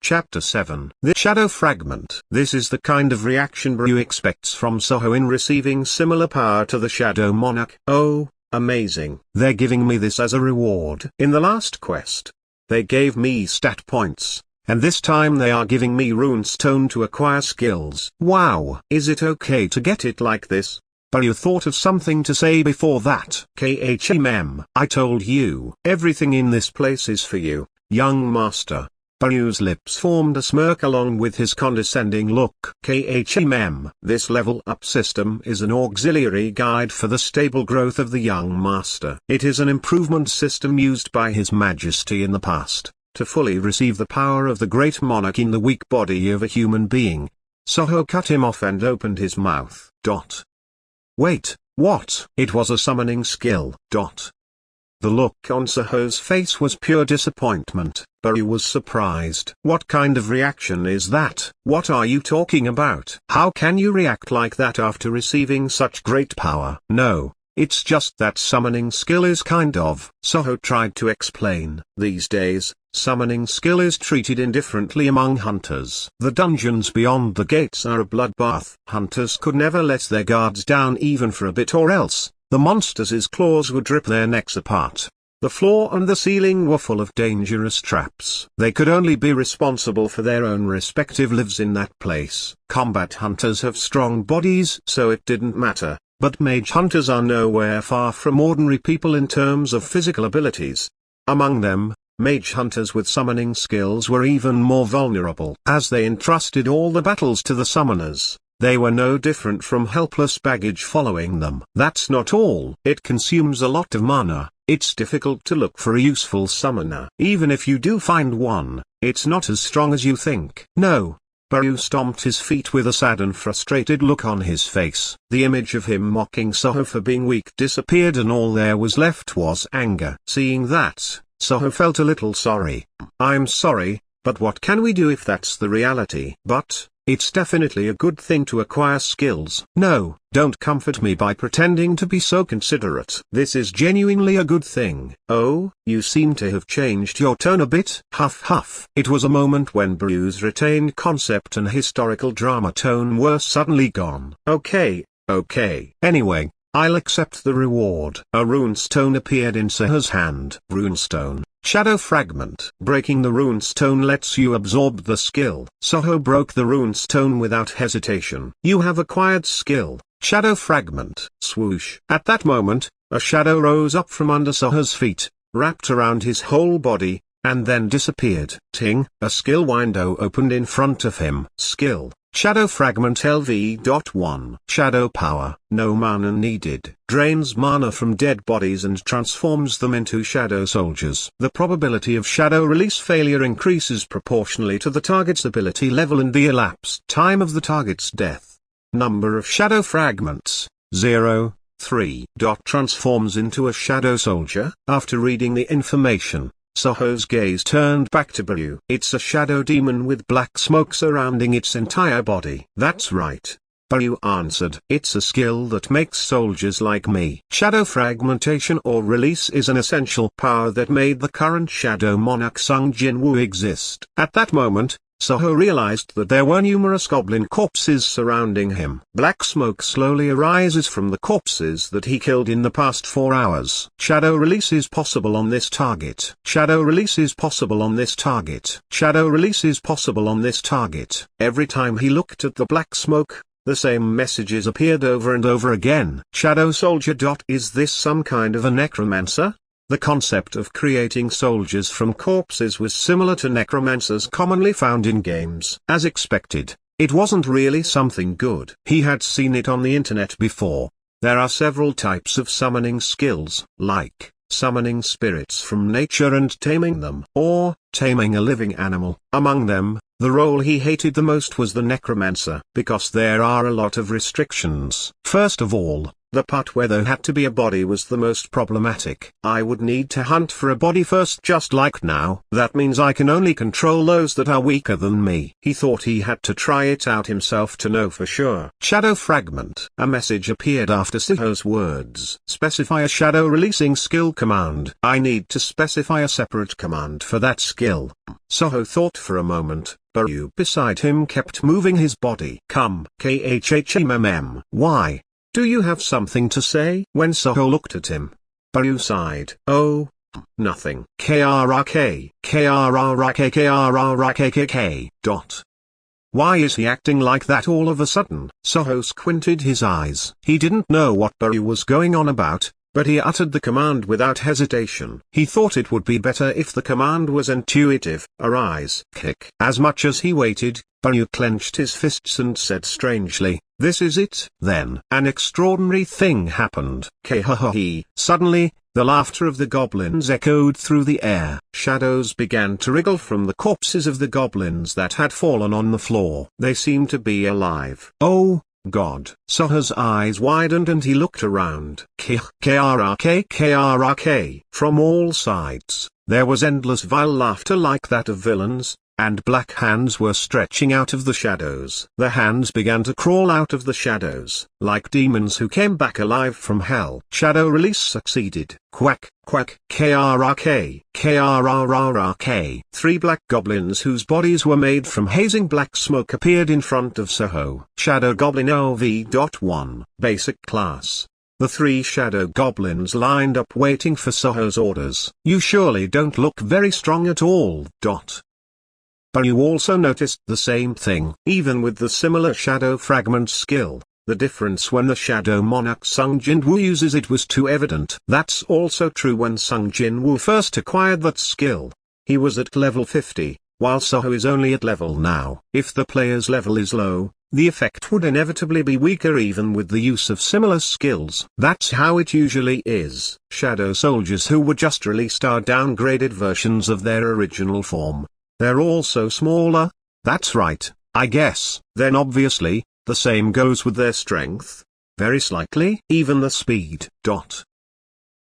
Chapter 7. The Shadow Fragment. This is the kind of reaction Bryu expects from Soho in receiving similar power to the Shadow Monarch. Oh, amazing. They're giving me this as a reward. In the last quest, they gave me stat points, and this time they are giving me runestone to acquire skills. Wow. Is it okay to get it like this? Bryu thought of something to say before that. I told you. Everything in this place is for you, young master. Bryu's lips formed a smirk along with his condescending look. This level-up system is an auxiliary guide for the stable growth of the young master. It is an improvement system used by His Majesty in the past, to fully receive the power of the great monarch in the weak body of a human being. Soho cut him off and opened his mouth. Wait, what? It was a summoning skill. The look on Soho's face was pure disappointment. Bryu was surprised. What kind of reaction is that? What are you talking about? How can you react like that after receiving such great power? No, it's just that summoning skill is kind of. Soho tried to explain. These days, summoning skill is treated indifferently among hunters. The dungeons beyond the gates are a bloodbath. Hunters could never let their guards down even for a bit, or else the monsters' claws would rip their necks apart. The floor and the ceiling were full of dangerous traps. They could only be responsible for their own respective lives in that place. Combat hunters have strong bodies, so it didn't matter, but mage hunters are nowhere far from ordinary people in terms of physical abilities. Among them, mage hunters with summoning skills were even more vulnerable. As they entrusted all the battles to the summoners, they were no different from helpless baggage following them. That's not all. It consumes a lot of mana. It's difficult to look for a useful summoner. Even if you do find one, it's not as strong as you think. No. Bryu stomped his feet with a sad and frustrated look on his face. The image of him mocking Soho for being weak disappeared and all there was left was anger. Seeing that, Soho felt a little sorry. I'm sorry, but what can we do if that's the reality? But it's definitely a good thing to acquire skills. No, don't comfort me by pretending to be so considerate. This is genuinely a good thing. Oh, you seem to have changed your tone a bit. Huff huff. It was a moment when Bryu's retained concept and historical drama tone were suddenly gone. Okay. Anyway, I'll accept the reward. A runestone appeared in Soho's hand. Runestone. Shadow Fragment. Breaking the runestone lets you absorb the skill. Soho broke the runestone without hesitation. You have acquired skill, Shadow Fragment. Swoosh. At that moment, a shadow rose up from under Soho's feet, wrapped around his whole body, and then disappeared. Ting, a skill window opened in front of him. Skill. Shadow Fragment LV.1. Shadow Power. No mana needed. Drains mana from dead bodies and transforms them into shadow soldiers. The probability of shadow release failure increases proportionally to the target's ability level and the elapsed time of the target's death. Number of shadow fragments, 0, 3. Transforms into a shadow soldier. After reading the information, Soho's gaze turned back to Bryu. It's a shadow demon with black smoke surrounding its entire body. That's right. Bryu answered. It's a skill that makes soldiers like me. Shadow fragmentation or release is an essential power that made the current Shadow Monarch Sung Jinwoo exist. At that moment, Soho realized that there were numerous goblin corpses surrounding him. Black smoke slowly arises from the corpses that he killed in the past 4 hours. Shadow release is possible on this target. Shadow release is possible on this target. Shadow release is possible on this target. Every time he looked at the black smoke, the same messages appeared over and over again. Shadow soldier. Is this some kind of a necromancer? The concept of creating soldiers from corpses was similar to necromancers commonly found in games. As expected, it wasn't really something good. He had seen it on the internet before. There are several types of summoning skills, like summoning spirits from nature and taming them, or taming a living animal. Among them, the role he hated the most was the necromancer, because there are a lot of restrictions. First of all, the part where there had to be a body was the most problematic. I would need to hunt for a body first, just like now. That means I can only control those that are weaker than me. He thought he had to try it out himself to know for sure. Shadow Fragment. A message appeared after Soho's words. Specify a shadow releasing skill command. I need to specify a separate command for that skill. skill. Soho thought for a moment, but you beside him kept moving his body. Come, khmmm. Why? Do you have something to say? When Soho looked at him, Baryu sighed. Oh, nothing. Krk. Dot. Why is he acting like that all of a sudden? Soho squinted his eyes. He didn't know what Baryu was going on about, but he uttered the command without hesitation. He thought it would be better if the command was intuitive. Arise, kick. As much as he waited, Baryu clenched his fists and said strangely, "This is it." Then an extraordinary thing happened. K-ha-ha-he. Suddenly, the laughter of the goblins echoed through the air. Shadows began to wriggle from the corpses of the goblins that had fallen on the floor. They seemed to be alive. Oh, God. Soho's eyes widened and he looked around. Krk. From all sides, there was endless vile laughter like that of villains, and black hands were stretching out of the shadows. The hands began to crawl out of the shadows, like demons who came back alive from hell. Shadow release succeeded. Quack, quack, krk, krrrk. 3 black goblins whose bodies were made from hazing black smoke appeared in front of Soho. Shadow Goblin OV.1, Basic Class. The 3 shadow goblins lined up waiting for Soho's orders. You surely don't look very strong at all. But you also noticed the same thing. Even with the similar shadow fragment skill, the difference when the shadow monarch Sung Jinwoo uses it was too evident. That's also true when Sung Jinwoo first acquired that skill. He was at level 50, while Soho is only at level now. If the player's level is low, the effect would inevitably be weaker even with the use of similar skills. That's how it usually is. Shadow soldiers who were just released are downgraded versions of their original form. They're also smaller. That's right, I guess. Then obviously, the same goes with their strength. Very slightly. Even the speed.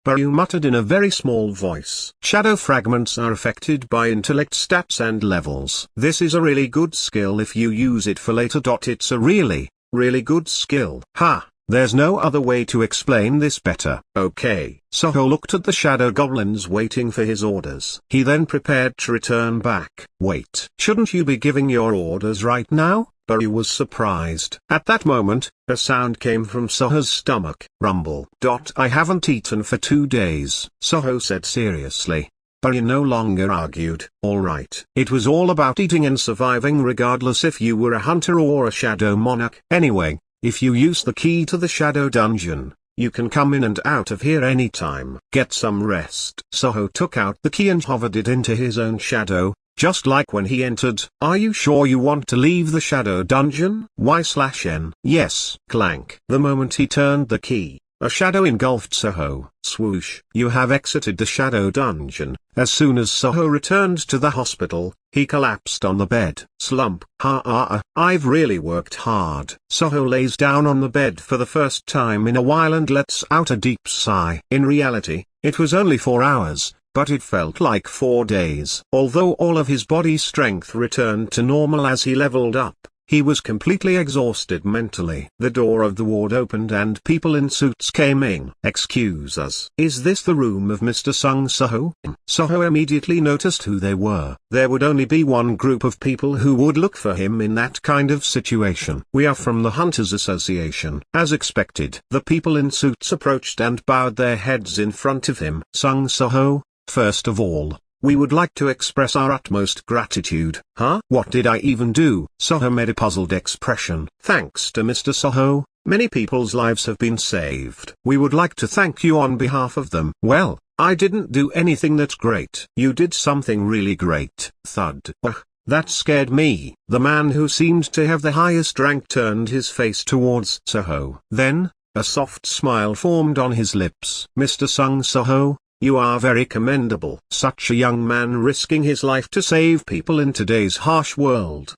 Baryu muttered in a very small voice. Shadow fragments are affected by intellect stats and levels. This is a really good skill if you use it for later. It's a really, really good skill. Ha! There's no other way to explain this better. Okay. Soho looked at the shadow goblins waiting for his orders. He then prepared to return back. Wait. Shouldn't you be giving your orders right now? Baryu was surprised. At that moment, a sound came from Soho's stomach. Rumble. I haven't eaten for 2 days, Soho said seriously. Baryu no longer argued. Alright. It was all about eating and surviving regardless if you were a hunter or a shadow monarch. Anyway, if you use the key to the shadow dungeon, you can come in and out of here anytime. Get some rest. Soho took out the key and hovered it into his own shadow, just like when he entered. Are you sure you want to leave the shadow dungeon? Y/N. Yes. Clank. The moment he turned the key, a shadow engulfed Soho. Swoosh. You have exited the shadow dungeon. As soon as Soho returned to the hospital, he collapsed on the bed. Slump. I've really worked hard. Soho lays down on the bed for the first time in a while and lets out a deep sigh. In reality, it was only 4 hours, but it felt like 4 days. Although all of his body strength returned to normal as he leveled up, he was completely exhausted mentally. The door of the ward opened and people in suits came in. Excuse us. Is this the room of Mr. Sung Soho? Soho immediately noticed who they were. There would only be one group of people who would look for him in that kind of situation. We are from the Hunters Association. As expected, the people in suits approached and bowed their heads in front of him. Sung Soho, first of all, we would like to express our utmost gratitude. Huh? What did I even do? Soho made a puzzled expression. Thanks to Mr. Soho, many people's lives have been saved. We would like to thank you on behalf of them. Well, I didn't do anything that great. You did something really great. Thud. Ugh, that scared me. The man who seemed to have the highest rank turned his face towards Soho. Then, a soft smile formed on his lips. Mr. Sung Soho, you are very commendable. Such a young man risking his life to save people in today's harsh world.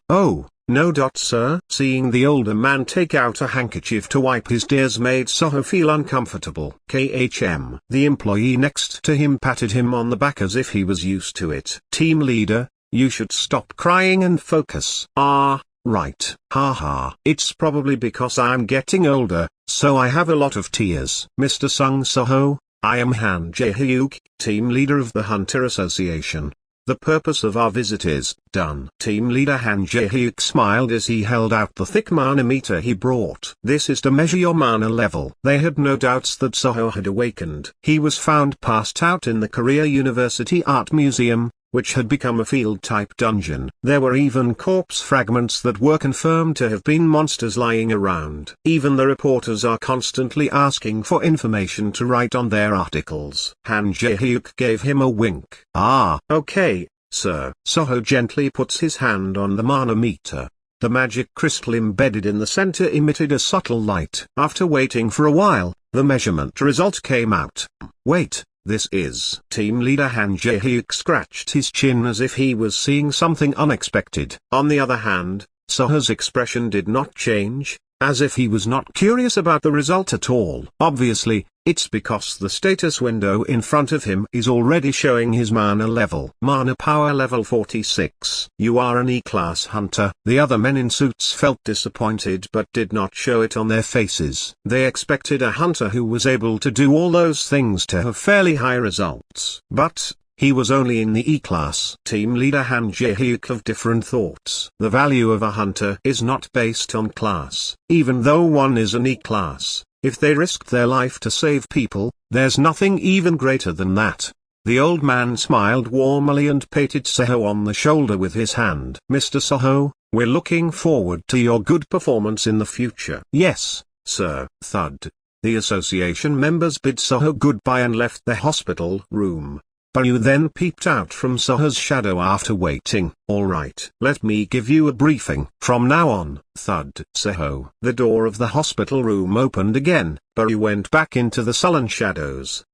Oh, no. Sir. Seeing the older man take out a handkerchief to wipe his tears made Soho feel uncomfortable. The employee next to him patted him on the back as if he was used to it. Team leader, you should stop crying and focus. Right. Haha. It's probably because I'm getting older, so I have a lot of tears. Mr. Sung Soho, I am Han Jae-hyuk, team leader of the Hunter Association. The purpose of our visit is done. Team leader Han Jae-hyuk smiled as he held out the thick mana meter he brought. This is to measure your mana level. They had no doubts that Soho had awakened. He was found passed out in the Korea University Art Museum, which had become a field-type dungeon. There were even corpse fragments that were confirmed to have been monsters lying around. Even the reporters are constantly asking for information to write on their articles. Han Jae-hyuk gave him a wink. Ah, okay, sir. Soho gently puts his hand on the mana meter. The magic crystal embedded in the center emitted a subtle light. After waiting for a while, the measurement result came out. Wait. This is. Team leader Han Jae-hyuk scratched his chin as if he was seeing something unexpected. On the other hand, Soho's expression did not change, as if he was not curious about the result at all. Obviously, it's because the status window in front of him is already showing his mana level. Mana power level 46. You are an E-class hunter. The other men in suits felt disappointed but did not show it on their faces. They expected a hunter who was able to do all those things to have fairly high results. But he was only in the E-class. Team leader Han Jae-hyuk of different thoughts. The value of a hunter is not based on class. Even though one is an E-class, if they risked their life to save people, there's nothing even greater than that. The old man smiled warmly and patted Soho on the shoulder with his hand. Mr. Soho, we're looking forward to your good performance in the future. Yes, sir. Thud. The association members bid Soho goodbye and left the hospital room. Baryu then peeped out from Soho's shadow after waiting. Alright, let me give you a briefing. From now on, thud. Soho. The door of the hospital room opened again. Baryu went back into the sullen shadows.